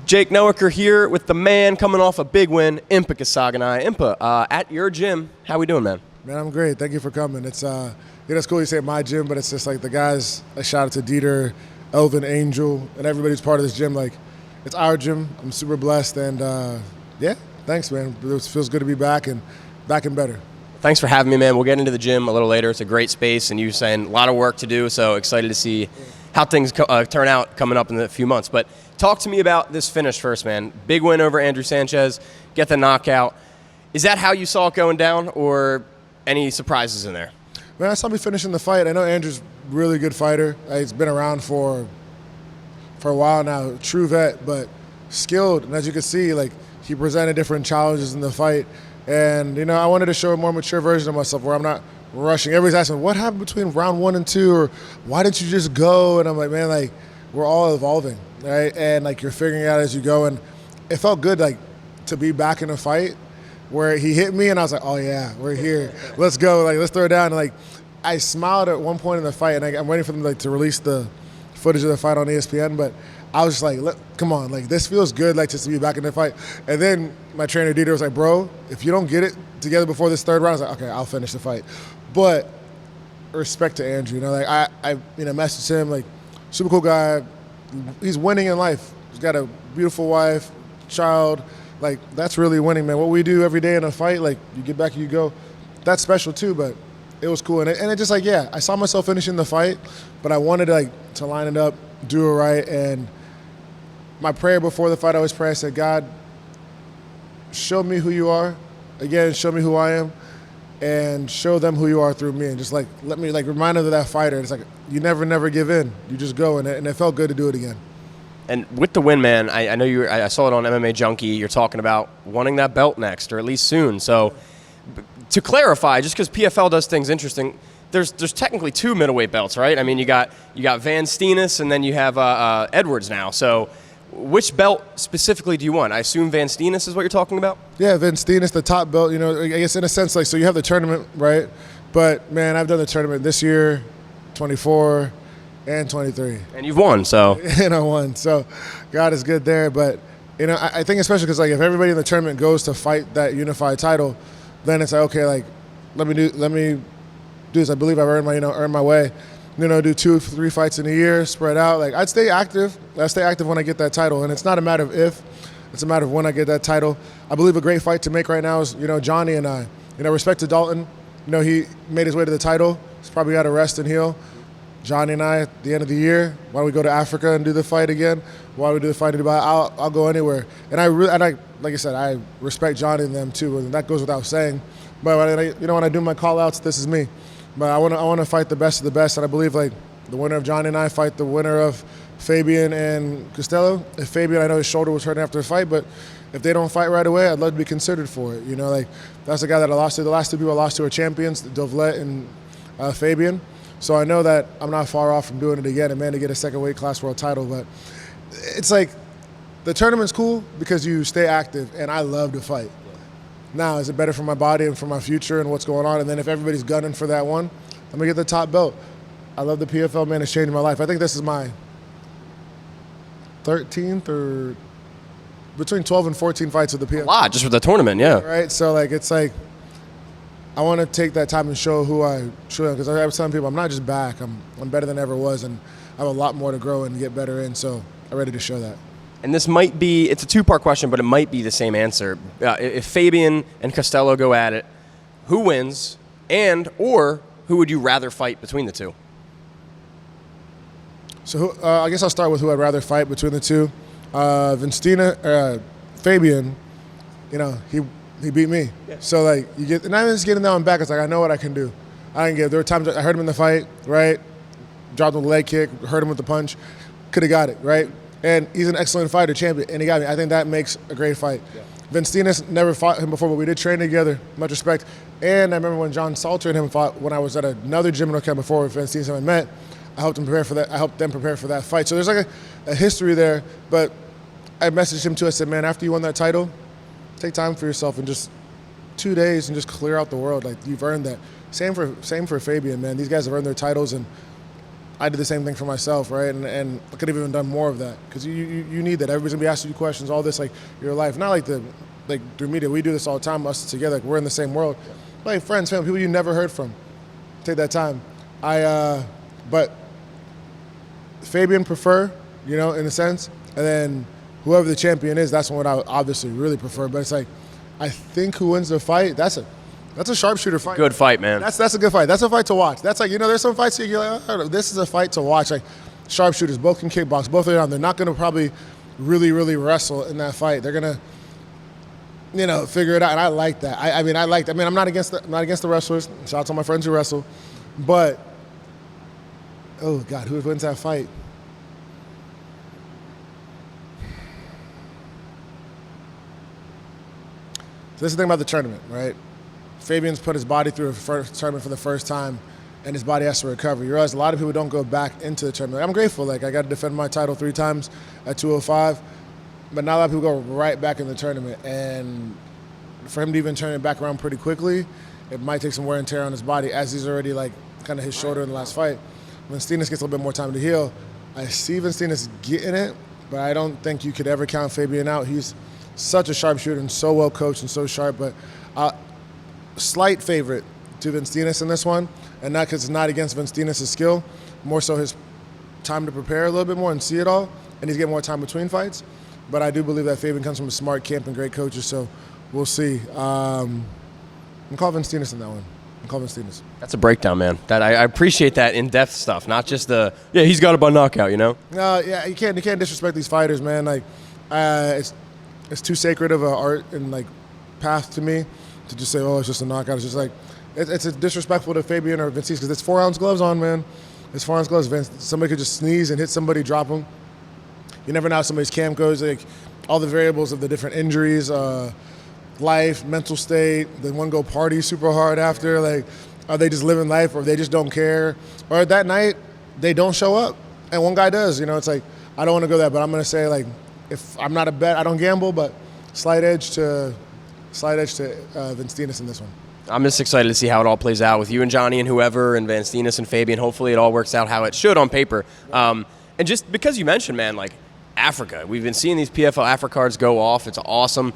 Jake Noecker here with the man coming off a big win, Impa Kasanganay. Impa, at your gym, how we doing, man? Man, I'm great. Thank you for coming. It's it's cool you say my gym, but it's just like the guys. A shout out to Dieter, Elvin, Angel, and everybody's part of this gym. Like, it's our gym. I'm super blessed, and yeah, thanks, man. It feels good to be back and better. Thanks for having me, man. We'll get into the gym a little later. It's a great space, and you're saying a lot of work to do, so excited to see how things turn out coming up in a few months. But talk to me about this finish first, man. Big win over Andrew Sanchez, get the knockout. Is that how you saw it going down, or any surprises in there? Man, I saw me finishing the fight. I know Andrew's a really good fighter. He's been around for a while now, true vet, but skilled. And as you can see, like, he presented different challenges in the fight. And, I wanted to show a more mature version of myself where I'm not rushing. Everybody's asking, what happened between round 1 and 2? Or why didn't you just go? And I'm like, man, like, we're all evolving, right? And, like, you're figuring it out as you go. And it felt good, like, to be back in a fight where he hit me and I was like, oh, yeah, we're here. Let's go. Like, let's throw it down. And, like, I smiled at one point in the fight, and I'm waiting for them, like, to release the footage of the fight on ESPN, but I was just like, come on, like, this feels good, like, just to be back in the fight. And then my trainer, Dieter, was like, bro, if you don't get it together before this third round, I was like, okay, I'll finish the fight. But respect to Andrew, like, I messaged him, like, super cool guy. He's winning in life. He's got a beautiful wife, child. Like, that's really winning, man. What we do every day in a fight, like, you get back and you go, that's special too, but it was cool. And it just, like, yeah, I saw myself finishing the fight, but I wanted, like, to line it up, do it right. And my prayer before the fight, I always pray, I said, God, show me who you are. Again, show me who I am, and show them who you are through me. And just, like, let me, like, remind them of that fighter. It's like, you never give in. You just go, and it felt good to do it again. And with the win, man, I know I saw it on MMA Junkie. You're talking about wanting that belt next, or at least soon. So to clarify, just because PFL does things interesting, there's technically 2 middleweight belts, right? I mean, you got Van Steenis, and then you have Edwards now. So which belt specifically do you want? I assume Van Steenis is what you're talking about? Yeah, Van Steenis, the top belt. I guess in a sense, like, so you have the tournament, right? But, man, I've done the tournament this year, 24 and 23. And you've won, so. And I won. So God is good there. But, I think especially because, like, if everybody in the tournament goes to fight that unified title, then it's like, okay, like, let me do this. I believe I've earned my way. Do 2 or 3 fights in a year, spread out. Like, I'd stay active. I stay active when I get that title. And it's not a matter of if, it's a matter of when I get that title. I believe a great fight to make right now is, Johnny and I. Respect to Dalton. He made his way to the title. He's probably got to rest and heal. Johnny and I, at the end of the year, why don't we go to Africa and do the fight again? Why don't we do the fight in Dubai? I'll go anywhere. And I like I said, I respect Johnny and them too, and that goes without saying. But when I do my call-outs, this is me. But I want to fight the best of the best, and I believe, like, the winner of Johnny and I fight the winner of Fabian and Costello. If Fabian, I know his shoulder was hurting after the fight, but if they don't fight right away, I'd love to be considered for it. Like, that's the guy that I lost to. The last 2 people I lost to are champions, Dovlet and Fabian. So I know that I'm not far off from doing it again, and, man, to get a second weight class world title. But it's like, the tournament's cool because you stay active, and I love to fight. Now, is it better for my body and for my future and what's going on? And then if everybody's gunning for that one, I'm going to get the top belt. I love the PFL, man. It's changing my life. I think this is my 13th or between 12 and 14 fights with the PFL. A lot, just for the tournament, yeah. Right? So, like, it's like, I want to take that time and show who I truly am. Because I was telling people, I'm not just back. I'm better than I ever was, and I have a lot more to grow and get better in. So I'm ready to show that. And this might be, it's a 2-part question, but it might be the same answer. If Fabian and Costello go at it, who wins, or who would you rather fight between the 2? So I guess I'll start with who I'd rather fight between the 2. Fabian, he beat me. Yeah. So, like, and I'm just getting down and back. It's like, I know what I can do. There were times I heard him in the fight, right? Dropped him with a leg kick, hurt him with the punch. Could have got it, right? And he's an excellent fighter, champion, and he got me. I think that makes a great fight. Yeah. Van Steenis, never fought him before, but we did train together, much respect. And I remember when John Salter and him fought when I was at another gym in North Carolina before Van Steenis and I met. I helped them prepare for that fight. So there's like a history there, but I messaged him too. I said, man, after you won that title, take time for yourself and just 2 days and just clear out the world. Like, you've earned that. Same for Fabian, man. These guys have earned their titles, and I did the same thing for myself, right? And I could have even done more of that because you need that. Everybody's gonna be asking you questions, all this, like your life. Not like through media. We do this all the time, us together. Like, we're in the same world. Like friends, family, people you never heard from. Take that time. But Fabian prefer, in a sense, and then whoever the champion is, that's what I would obviously really prefer. But it's like, I think who wins the fight, that's a sharpshooter fight. Good fight, man. That's a good fight. That's a fight to watch. That's like, there's some fights you're like, oh, this is a fight to watch. Like, sharpshooters, both can kickbox, both are down. They're not going to probably really, really wrestle in that fight. They're going to, figure it out. And I like that. I'm not against the wrestlers. Shout out to my friends who wrestle. But, oh, God, who wins that fight? So this is the thing about the tournament, right? Fabian's put his body through a tournament for the first time, and his body has to recover. You realize a lot of people don't go back into the tournament. I'm grateful. Like, I got to defend my title 3 times at 205, but not a lot of people go right back in the tournament. And for him to even turn it back around pretty quickly, it might take some wear and tear on his body, as he's already, like, kind of his shoulder in the last fight. When Steenis gets a little bit more time to heal, I see Steenis getting it, but I don't think you could ever count Fabian out. He's such a sharpshooter and so well coached and so sharp, but slight favorite to Steenis in this one, and not because it's not against Steenis' skill, more so his time to prepare a little bit more and see it all, and he's getting more time between fights. But I do believe that Fabian comes from a smart camp and great coaches, so we'll see. I'm calling Steenis in that one. I'm calling Steenis. That's a breakdown, man. That I appreciate that in-depth stuff, not just he's got it by knockout, No, yeah, you can't disrespect these fighters, man. Like, it's too sacred of an art and like path to me to just say, oh, it's just a knockout. It's just like, it's disrespectful to Fabian or Vince because it's 4-ounce gloves on, man. It's 4-ounce gloves. Somebody could just sneeze and hit somebody, drop them. You never know how somebody's camp goes. Like, all the variables of the different injuries, life, mental state. Then one go party super hard after. Like, are they just living life, or they just don't care? Or that night they don't show up, and one guy does. It's like, I don't want to go there, but I'm gonna say, like, if I'm not a bet, I don't gamble, but slight edge to Vince Steenis in this one. I'm just excited to see how it all plays out with you and Johnny and whoever, and Van Steenis and Fabian. Hopefully it all works out how it should on paper. And just because you mentioned, man, like Africa, we've been seeing these PFL Africa cards go off. It's awesome.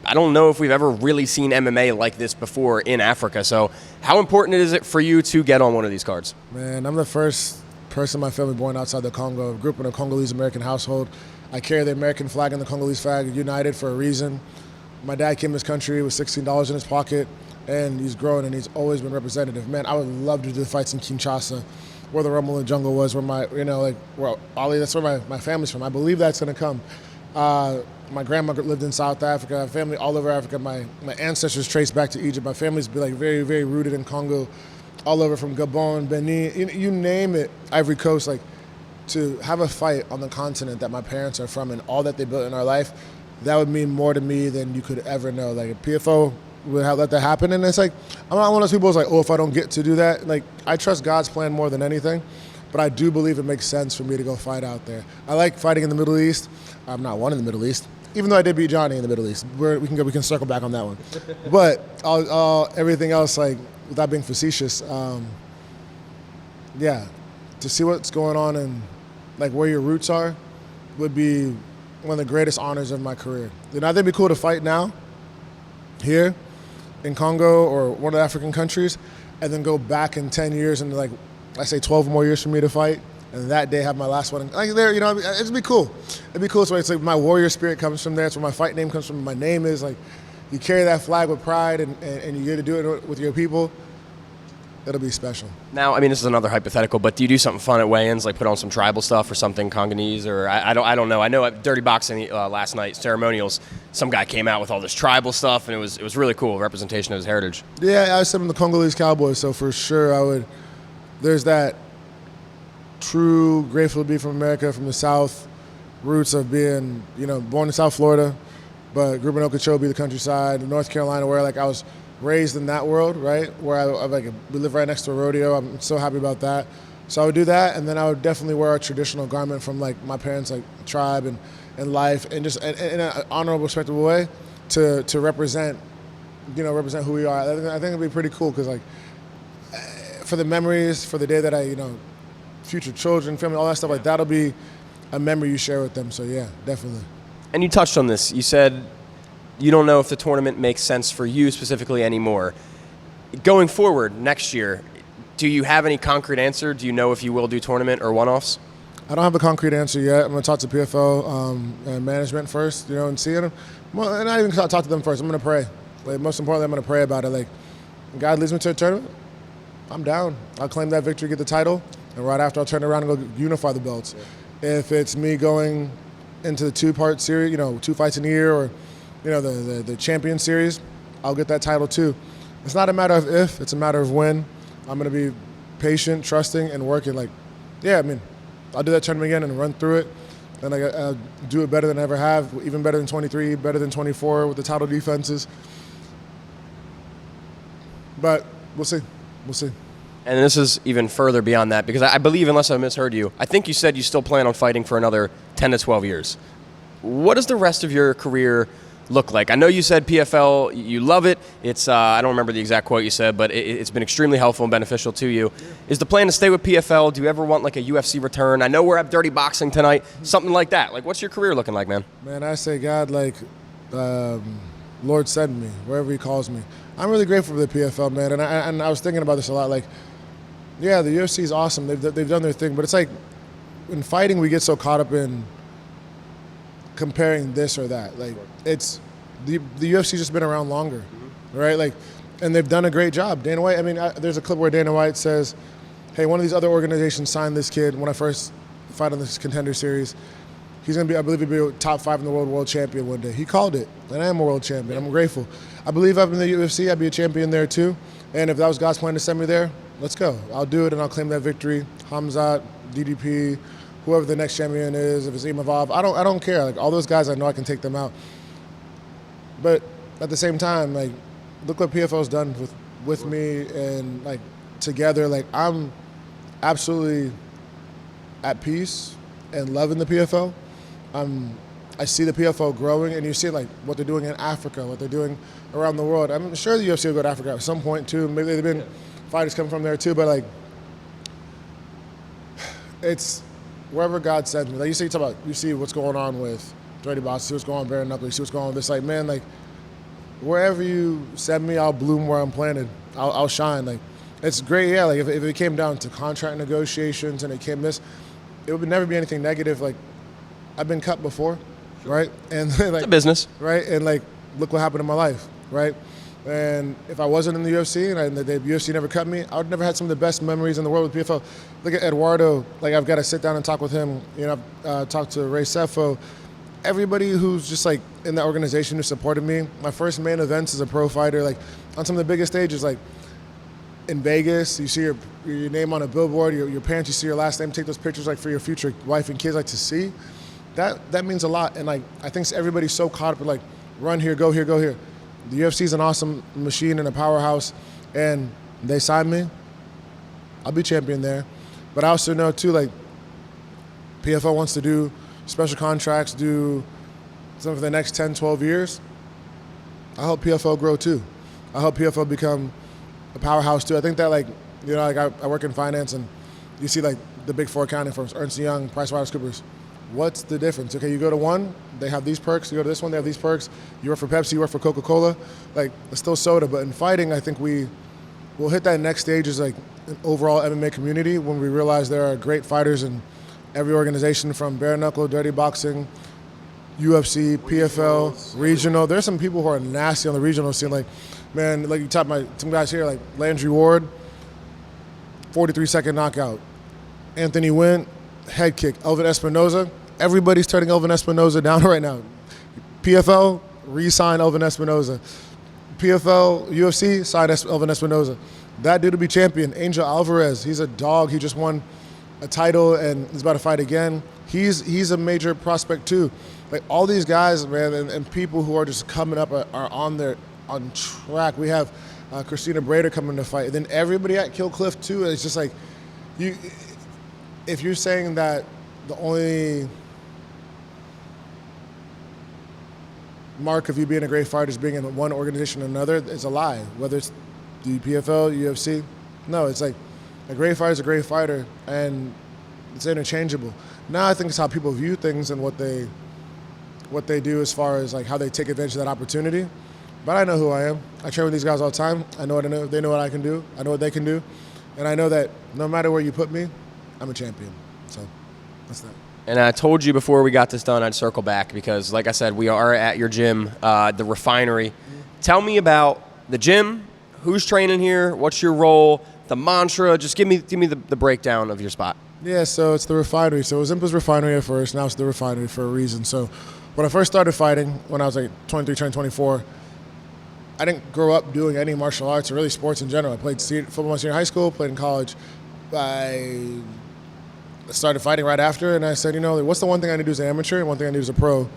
I don't know if we've ever really seen MMA like this before in Africa. So how important is it for you to get on one of these cards? Man, I'm the first person in my family born outside the Congo. I grew up in a Congolese American household. I carry the American flag and the Congolese flag, united for a reason. My dad came to this country with $16 in his pocket, and he's grown, and he's always been representative. Man, I would love to do the fights in Kinshasa, where the Rumble in the Jungle was, where where Ali, that's where my family's from. I believe that's going to come. My grandma lived in South Africa. I have family all over Africa. My ancestors trace back to Egypt. My family's like very, very rooted in Congo, all over from Gabon, Benin, you name it, Ivory Coast. Like, to have a fight on the continent that my parents are from and all that they built in our life, that would mean more to me than you could ever know. Like, a PFO would let that happen, and it's like, I'm not one of those people who's like, oh, if I don't get to do that. Like, I trust God's plan more than anything, but I do believe it makes sense for me to go fight out there. I like fighting in the Middle East. I'm not one in the Middle East, even though I did beat Johnny in the Middle East. We can circle back on that one. But everything else, like, without being facetious, to see what's going on and like where your roots are would be one of the greatest honors of my career. I think it'd be cool to fight now, here, in Congo or one of the African countries, and then go back in 10 years and, like, I say 12 more years for me to fight, and that day have my last one. Like, there, it'd be cool. It'd be cool. So it's like my warrior spirit comes from there. It's where my fight name comes from. My name is, like, you carry that flag with pride, and you get to do it with your people. It'll be special. Now, I mean, this is another hypothetical, but do you do something fun at weigh-ins, like put on some tribal stuff or something, Congolese, or I don't know. I know at Dirty Boxing last night, ceremonials, some guy came out with all this tribal stuff, and it was really cool, representation of his heritage. Yeah, I was in the Congolese Cowboys, so for sure I would. There's that true grateful to be from America, from the South, roots of being, born in South Florida, but grew up in Okeechobee, the countryside, North Carolina, where, like, I was raised in that world, right? Where we live right next to a rodeo. I'm so happy about that. So I would do that, and then I would definitely wear a traditional garment from, like, my parents' like tribe and life, and just in an honorable, respectable way to represent, represent who we are. I think it'd be pretty cool because, like, for the memories, for the day that I, future children, family, all that stuff. Like that'll be a memory you share with them. So yeah, definitely. And you touched on this. You said you don't know if the tournament makes sense for you specifically anymore. Going forward next year, do you have any concrete answer? Do you know if you will do tournament or one-offs? I don't have a concrete answer yet. I'm going to talk to PFL and management first, and see them. Well, and not even talk to them first. I'm going to pray. Like, most importantly, I'm going to pray about it. Like, God leads me to a tournament, I'm down. I'll claim that victory, get the title, and right after I'll turn around and go unify the belts. Yeah. If it's me going into the two-part series, 2 fights in a year, or the champion series, I'll get that title too. It's not a matter of if, it's a matter of when. I'm going to be patient, trusting, and working. I'll do that tournament again and run through it. And I'll do it better than I ever have, even better than 23, better than 24 with the title defenses. But we'll see. We'll see. And this is even further beyond that, because I believe, unless I misheard you, I think you said you still plan on fighting for another 10 to 12 years. What does the rest of your career look like? I know you said PFL, you love it. It's I don't remember the exact quote you said, but it's been extremely helpful and beneficial to you. Yeah. Is the plan to stay with PFL? Do you ever want like a UFC return? I know we're at Dirty Boxing tonight, something like that. Like, what's your career looking like, man? Man, I say, God, Lord send me, wherever he calls me. I'm really grateful for the PFL, man, and I was thinking about this a lot. Like, yeah, the UFC is awesome. They've done their thing, but it's like in fighting we get so caught up in comparing this or that. Like, it's the UFC's just been around longer, right? Like, and they've done a great job. Dana White, there's a clip where Dana White says, hey, one of these other organizations signed this kid when I first fight on this Contender Series. He's going to be, I believe he'll be top 5 in the world champion one day. He called it, and I am a world champion. I'm grateful. I believe up in the UFC, I'd be a champion there too. And if that was God's plan to send me there, let's go. I'll do it, and I'll claim that victory. Hamzat, DDP, whoever the next champion is, if it's Imavov, I don't care. Like, all those guys, I know I can take them out. But at the same time, like, look what PFL's done with me and like together. Like, I'm absolutely at peace and loving the PFL. I see the PFL growing, and you see like what they're doing in Africa, what they're doing around the world. I'm sure the UFC will go to Africa at some point too. Maybe there've been fighters coming from there too, but like, it's wherever God sends me. Like, you see what's going on with Dirty Box, see what's going on with Bare Knuckle, you see what's going on with this. Like, man, like, wherever you send me, I'll bloom where I'm planted. I'll shine. Like, it's great, yeah. Like, if it came down to contract negotiations and it came this, it would never be anything negative. Like, I've been cut before, sure, right? And like, it's a business, right? And like, look what happened in my life, right? And if I wasn't in the UFC and the UFC never cut me, I would never had some of the best memories in the world with PFL. Look at Eduardo. Like, I've got to sit down and talk with him. I've talked to Ray Sefo. Everybody who's just like in that organization who supported me. My first main events as a pro fighter, like on some of the biggest stages, like in Vegas, you see your name on a billboard, your parents, you see your last name, take those pictures like for your future wife and kids like to see. That means a lot. And like, I think everybody's so caught up with like, run here, go here, go here. The UFC is an awesome machine and a powerhouse, and they sign me, I'll be champion there. But I also know too, like, PFL wants to do special contracts, do something for the next 10, 12 years. I hope PFL grow too. I hope PFL become a powerhouse too. I think that like I work in finance, and you see like the big 4 accounting firms, Ernst & Young, PricewaterhouseCoopers. What's the difference? Okay, you go to one, they have these perks. You go to this one, they have these perks. You work for Pepsi, you work for Coca-Cola. Like, it's still soda, but in fighting, I think we'll hit that next stage as like an overall MMA community when we realize there are great fighters in every organization, from bare knuckle, dirty boxing, UFC, PFL, regional. There's some people who are nasty on the regional scene. Like, man, like you talk about some guys here, like Landry Ward, 43-second knockout. Anthony Wynn, head kick. Elvin Espinoza, everybody's turning Elvin Espinoza down right now. PFL, re-sign Elvin Espinoza. PFL, UFC, sign Elvin Espinoza. That dude will be champion. Angel Alvarez, he's a dog. He just won a title and he's about to fight again. He's a major prospect too. Like, all these guys, man, and people who are just coming up are on track. We have Christina Brader coming to fight. And then everybody at Kill Cliff too. It's just like, if you're saying that the only mark of you being a great fighter is being in one organization or another, it's a lie. Whether it's the PFL, UFC, no, it's like a great fighter is a great fighter, and It's interchangeable. Now I think it's how people view things and what they do as far as like how they take advantage of that opportunity. But I know who I am. I train with these guys all the time. I know what I know. They know what I can do. I know what they can do. And I know that no matter where you put me, I'm a champion. So that's that. And I told you before we got this done, I'd circle back because, like I said, we are at your gym, the Refinery. Tell me about the gym, who's training here, what's your role, the mantra. Just give me the breakdown of your spot. Yeah, so it's the Refinery. So it was Impa's Refinery at first. Now it's the Refinery for a reason. So when I first started fighting, when I was like 23, turning 24, I didn't grow up doing any martial arts or really sports in general. I played football in high school, played in college. I started fighting right after, and I said, what's the one thing I need to do as an amateur and one thing I need to do as a pro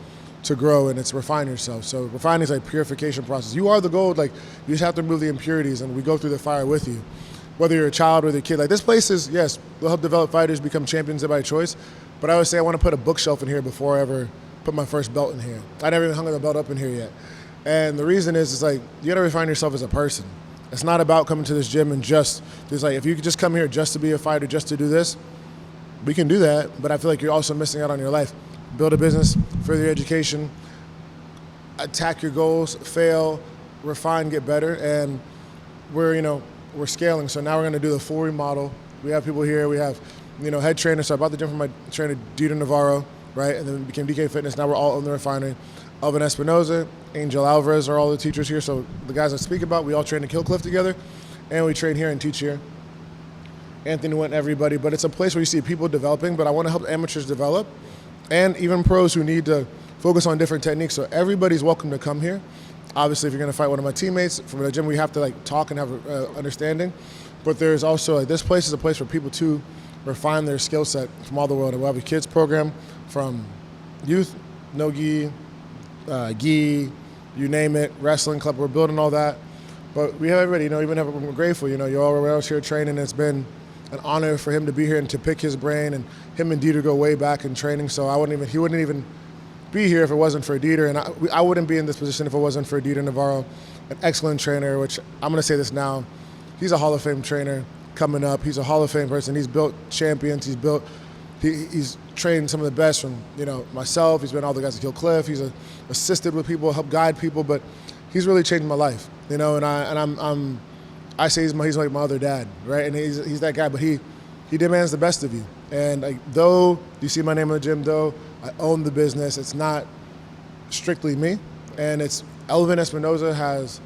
to grow, and it's refine yourself. So refining is like purification process. You are the gold. Like, you just have to remove the impurities, and we go through the fire with you. Whether you're a child or a kid, like this place is, yes, we'll help develop fighters become champions by choice, but I always say I want to put a bookshelf in here before I ever put my first belt in here. I never even hung the belt up in here yet. And the reason is, it's like, you gotta refine yourself as a person. It's not about coming to this gym and just like, if you could just come here just to be a fighter, just to do this, we can do that, but I feel like you're also missing out on your life. Build a business, further your education, attack your goals, fail, refine, get better, and we're scaling. So now we're gonna do the full remodel. We have people here, we have, head trainers. So I bought the gym from my trainer, Dieter Navarro, right? And then we became DK Fitness. Now we're all in the Refinery. Alvin Espinoza, Angel Alvarez are all the teachers here. So the guys I speak about, we all train in Killcliff together, and we train here and teach here. Anthony went, everybody, but it's a place where you see people developing, but I want to help amateurs develop and even pros who need to focus on different techniques. So everybody's welcome to come here. Obviously, if you're going to fight one of my teammates from the gym, we have to like talk and have understanding. But there's also, like, this place is a place for people to refine their skill set from all the world. And we'll have a kids program from youth, no-gi, gi, you name it, wrestling club. We're building all that. But we have everybody, we're grateful. You're all else here training. It's been an honor for him to be here and to pick his brain. And him and Dieter go way back in training. So he wouldn't even be here if it wasn't for Dieter. And I wouldn't be in this position if it wasn't for Dieter Navarro, an excellent trainer, which I'm going to say this now. He's a Hall of Fame trainer coming up. He's a Hall of Fame person. He's built champions. He's trained some of the best from, myself. He's been all the guys at Killcliff. He's assisted with people, helped guide people, but he's really changed my life, and I say he's like my other dad, right? And he's that guy, but he demands the best of you. And though you see my name in the gym, though I own the business, it's not strictly me. And it's Elvin Espinoza has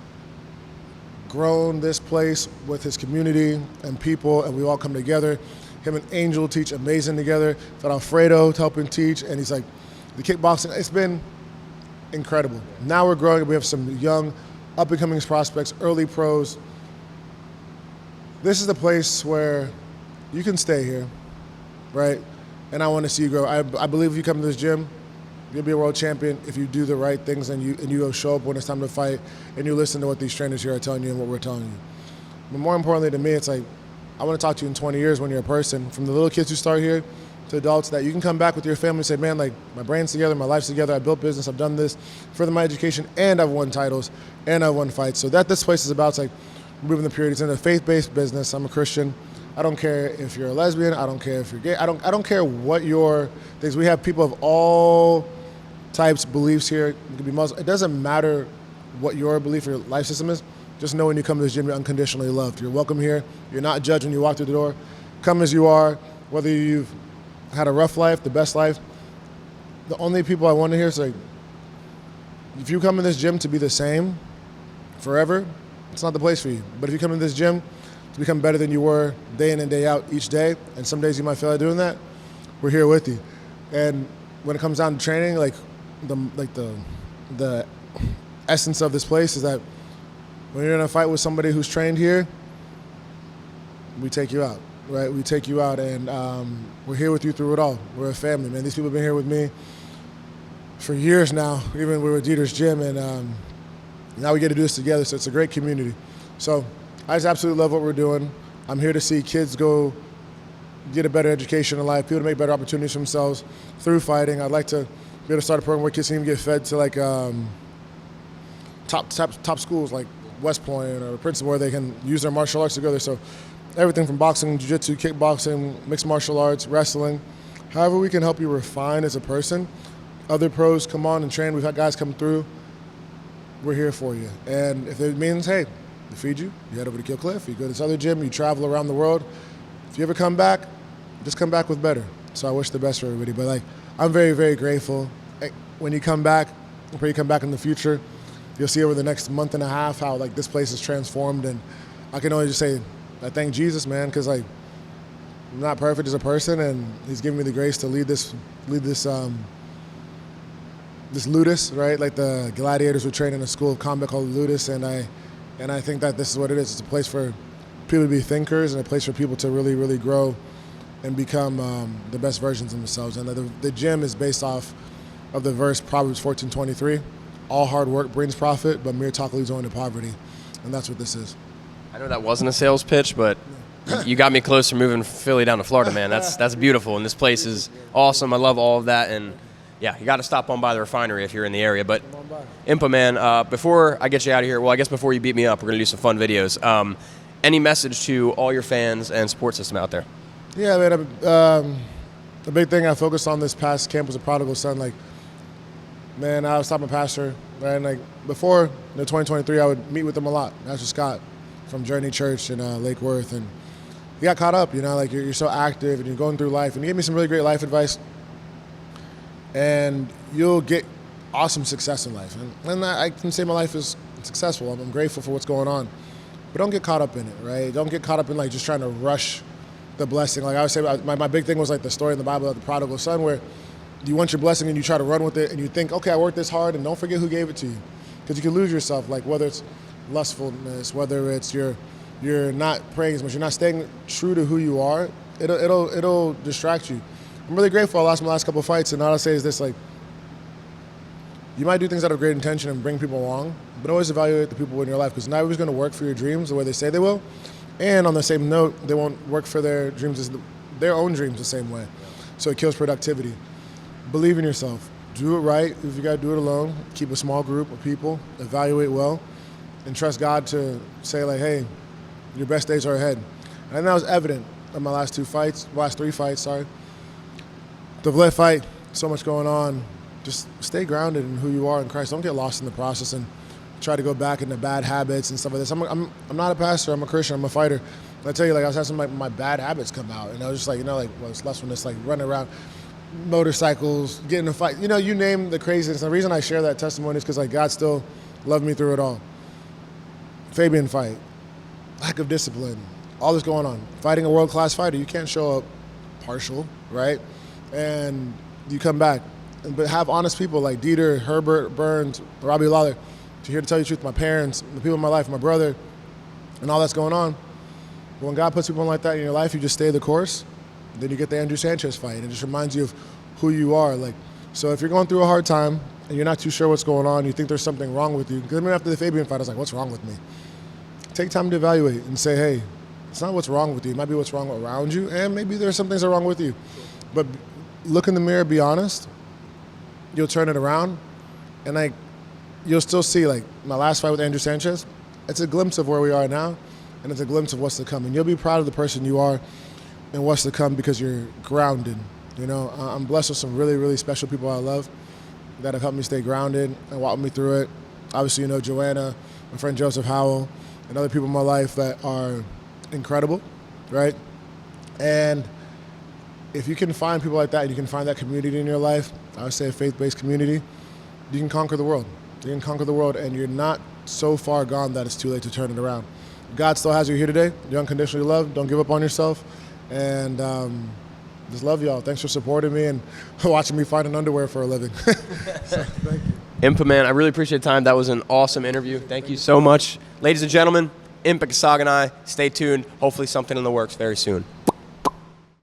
grown this place with his community and people, and we all come together. Him and Angel teach amazing together. Got Alfredo to help him teach, and he's like, the kickboxing, it's been incredible. Now we're growing. We have some young, up-and-coming prospects, early pros. This is the place where you can stay here, right? And I want to see you grow. I believe if you come to this gym, you'll be a world champion if you do the right things and you go show up when it's time to fight and you listen to what these trainers here are telling you and what we're telling you. But more importantly to me, it's like, I want to talk to you in 20 years when you're a person, from the little kids who start here to adults, that you can come back with your family and say, man, like, my brain's together, my life's together, I built business, I've done this, further my education, and I've won titles, and I've won fights. So that this place is about, it's like removing the purity. It's in a faith-based business. I'm a Christian. I don't care if you're a lesbian. I don't care if you're gay. I don't care what your things. We have people of all types, beliefs here. You can be Muslim. It doesn't matter what your belief or your life system is. Just know when you come to this gym, you're unconditionally loved. You're welcome here. You're not judged when you walk through the door. Come as you are, whether you've had a rough life, the best life. The only people I want to hear is like, if you come in this gym to be the same forever, it's not the place for you. But if you come in this gym to become better than you were day in and day out each day, and some days you might feel like doing that, we're here with you. And when it comes down to training, the essence of this place is that when you're in a fight with somebody who's trained here, we take you out, right? We take you out, and we're here with you through it all. We're a family, man. These people have been here with me for years now. Even we were at Dieter's gym, and now we get to do this together, so it's a great community. So I just absolutely love what we're doing. I'm here to see kids go get a better education in life, people to make better opportunities for themselves through fighting. I'd like to be able to start a program where kids can even get fed to like top schools like West Point or Princeton, where they can use their martial arts together. So everything from boxing, jiu-jitsu, kickboxing, mixed martial arts, wrestling. However we can help you refine as a person. Other pros come on and train. We've had guys come through. We're here for you. And if it means, hey, we feed you, you head over to Kill Cliff, you go to this other gym, you travel around the world. If you ever come back, just come back with better. So I wish the best for everybody. But like, I'm very, very grateful. When you come back, I pray you come back in the future, you'll see over the next month and a half how like this place is transformed. And I can only just say, I thank Jesus, man, because like I'm not perfect as a person, and He's given me the grace to lead this ludus, right? Like the gladiators were trained in a school of combat called ludus, and I think that this is what it is. It's a place for people to be thinkers and a place for people to really, really grow and become the best versions of themselves. And the gym is based off of the verse Proverbs 14:23. All hard work brings profit, but mere talk leads only to poverty. And that's what this is. I know that wasn't a sales pitch, but you got me close to moving Philly down to Florida, man. That's beautiful, and this place is awesome. I love all of that, and yeah, you got to stop on by the Refinery if you're in the area. But Impa, man, before I get you out of here, well, I guess before you beat me up, we're going to do some fun videos. Any message to all your fans and support system out there? Yeah, man, the big thing I focused on this past camp was a prodigal son. Like, man, I was talking to my pastor, right? And like before the 2023, I would meet with him a lot. Pastor Scott from Journey Church in Lake Worth, and he got caught up, you know, like you're so active and you're going through life, and he gave me some really great life advice. And you'll get awesome success in life. And I can say my life is successful. I'm grateful for what's going on. But don't get caught up in it, right? Don't get caught up in like just trying to rush the blessing. Like I would say, my big thing was like the story in the Bible of the prodigal son, where you want your blessing and you try to run with it and you think, okay, I worked this hard, and don't forget who gave it to you. Because you can lose yourself, like whether it's lustfulness, whether it's you're not praying as much, you're not staying true to who you are, it'll distract you. I'm really grateful I lost my last couple of fights, and all I'll say is this, like, you might do things out of great intention and bring people along, but always evaluate the people in your life, because not everybody's going to work for your dreams the way they say they will, and on the same note, they won't work for their dreams, their own dreams the same way. So it kills productivity. Believe in yourself. Do it right. If you got to do it alone, keep a small group of people, evaluate well, and trust God to say, like, hey, your best days are ahead. And that was evident in my last three fights. The Vlet fight, so much going on. Just stay grounded in who you are in Christ. Don't get lost in the process and try to go back into bad habits and stuff like this. I'm not a pastor. I'm a Christian. I'm a fighter. And I tell you, like, I was having some of my bad habits come out, and I was just like, you know, like, well, it's less when it's like running around, motorcycles, getting in a fight. You know, you name the craziness. And the reason I share that testimony is because like God still loved me through it all. Fabian fight, lack of discipline, all this going on. Fighting a world-class fighter, you can't show up partial, right? And you come back, but have honest people like Dieter, Herbert, Burns, Robbie Lawler, to here to tell you the truth. My parents, the people in my life, my brother, and all that's going on. But when God puts people like that in your life, you just stay the course. Then you get the Andrew Sanchez fight, and it just reminds you of who you are. Like, so if you're going through a hard time and you're not too sure what's going on, you think there's something wrong with you. Because after the Fabian fight, I was like, what's wrong with me? Take time to evaluate and say, hey, it's not what's wrong with you. It might be what's wrong around you, and maybe there's some things that are wrong with you. But look in the mirror, be honest. You'll turn it around, and like you'll still see, like my last fight with Andrew Sanchez, it's a glimpse of where we are now, and it's a glimpse of what's to come. And you'll be proud of the person you are and what's to come because you're grounded. You know, I'm blessed with some really, really special people I love that have helped me stay grounded and walked me through it. Obviously, you know, Joanna, my friend Joseph Howell, and other people in my life that are incredible, right? And if you can find people like that, and you can find that community in your life, I would say a faith-based community, you can conquer the world. You can conquer the world, and you're not so far gone that it's too late to turn it around. God still has you here today. You're unconditionally loved. Don't give up on yourself. And just love y'all. Thanks for supporting me and watching me find an underwear for a living. So, thank you. Impa, man, I really appreciate the time. That was an awesome interview. Thank you so much. Ladies and gentlemen, Impa Kasanganay. Stay tuned. Hopefully something in the works very soon.